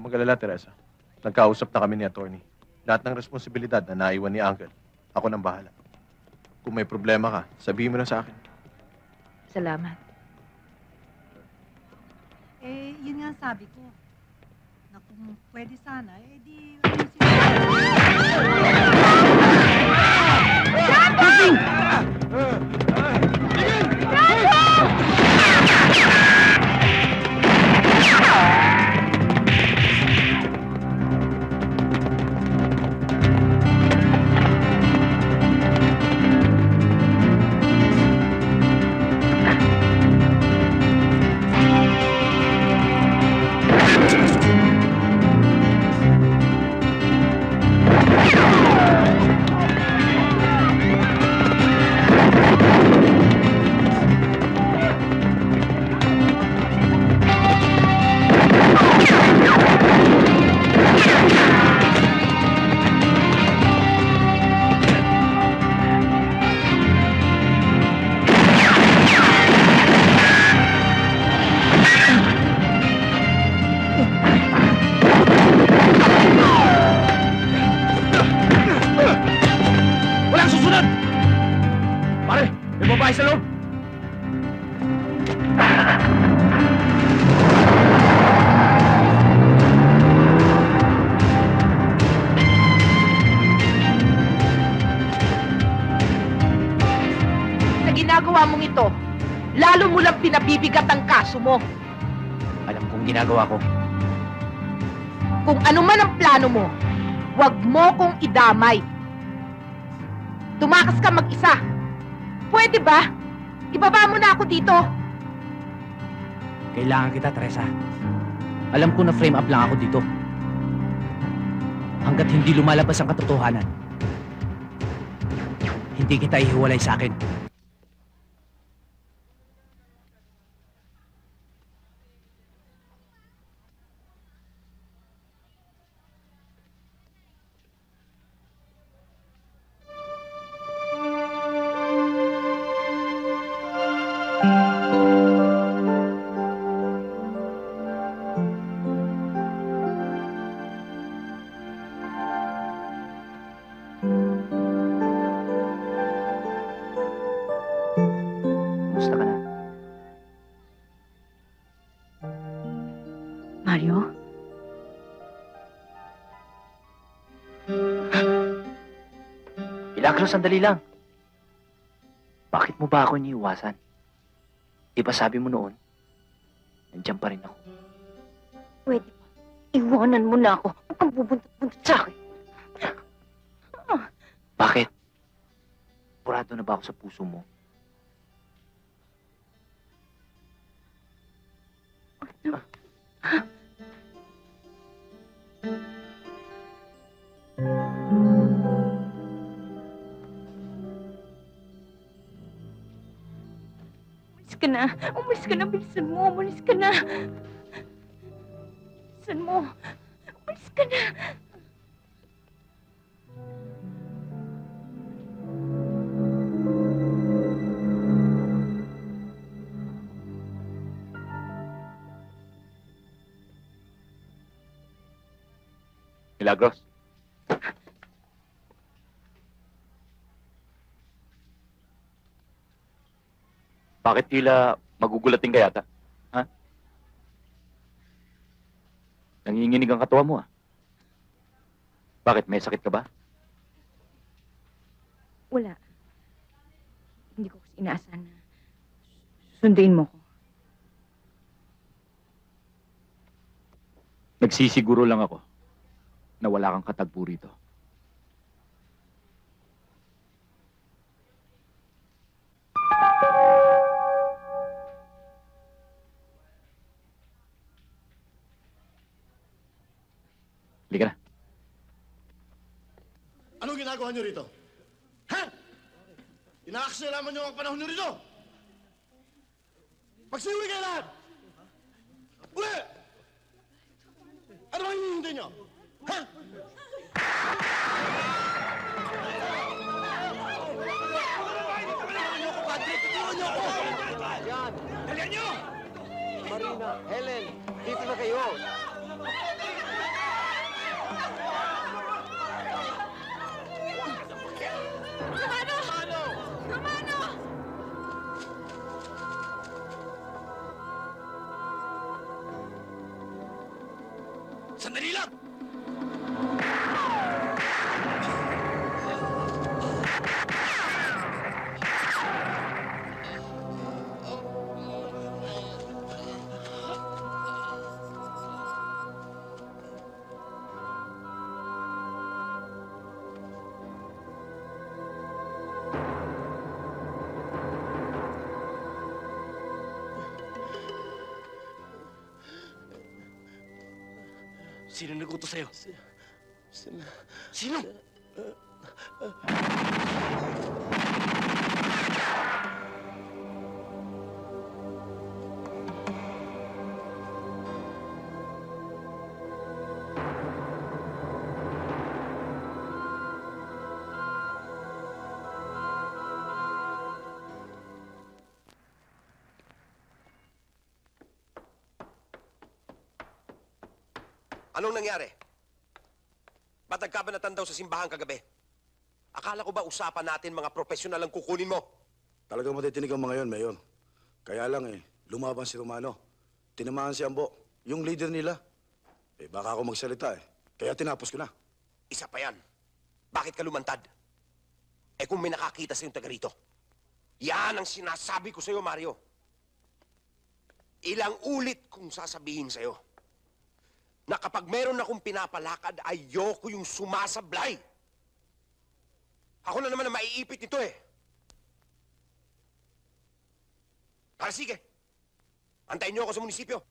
Huwag mag-alala, Teresa. Nagkausap na kami ni attorney. Lahat ng responsibilidad na naiwan ni Uncle, ako nang bahala. Kung may problema ka, sabihin mo na sa akin. Salamat. Eh, yun nga ang sabi ko. Na kung pwede sana, eh di... Walang susunod! Pare, may babae sa loob! Sa ginagawa mong ito, lalo mo lang pinabibigat ang kaso mo. Alam kong ginagawa ko. Kung ano man ang plano mo, huwag mo kong idamay. Tumakas ka mag-isa. Pwede ba? Ibaba mo na ako dito. Kailangan kita, Teresa. Alam ko na frame up lang ako dito. Hanggat hindi lumalabas ang katotohanan, hindi kita ihiwalay sa akin. Kumusta ka na? Mario? Milagro, sandali lang. Bakit mo ba ako iniiwasan? Di ba sabi mo noon, nandiyan pa rin ako. Pwede ba? Iwanan mo na ako. Huwag kang bubuntot-buntot sa akin. Bakit? Purado na ba ako sa puso mo? Umalis ka na. Umalis ka na. Bilisan mo. Umalis ka na. Bilisan mo. Umalis ka na. Milagros. Bakit tila magugulating ka yata? Ha? Nanginginig ang katawan mo, ah. Bakit? May sakit ka ba? Wala. Hindi ko kasi inaasahan na sunduin mo ko. Nagsisiguro lang ako na wala kang katagpo rito. Halika na. Anong ginagawa niyo rito? Ha? Inaaksyonaman niyo ang panahon niyo rito? Magsiuli kayo lahat! Uli! Ano bang hinihintay niyo? Ha? Marina, Helen, dito na kayo. Silap! Sino nagutos sa'yo? Sila... Sino? Anong nangyari? Ba't nagkabanatan daw sa simbahan kagabi? Akala ko ba usapan natin mga profesional ang kukunin mo? Talagang matitinig ang mga yon, Mayor. Kaya lang lumaban si Romano. Tinamaan si Ambo, yung leader nila. Baka ako magsalita Kaya tinapos ko na. Isa pa yan. Bakit ka lumantad? Kung may nakakita sa yung taga rito. Yan ang sinasabi ko sa'yo, Mario. Ilang ulit kong sasabihin sa'yo na kapag meron akong pinapalakad, ayoko yung sumasablay. Ako na naman ang maiipit nito Kaya sige, antayin niyo ako sa munisipyo.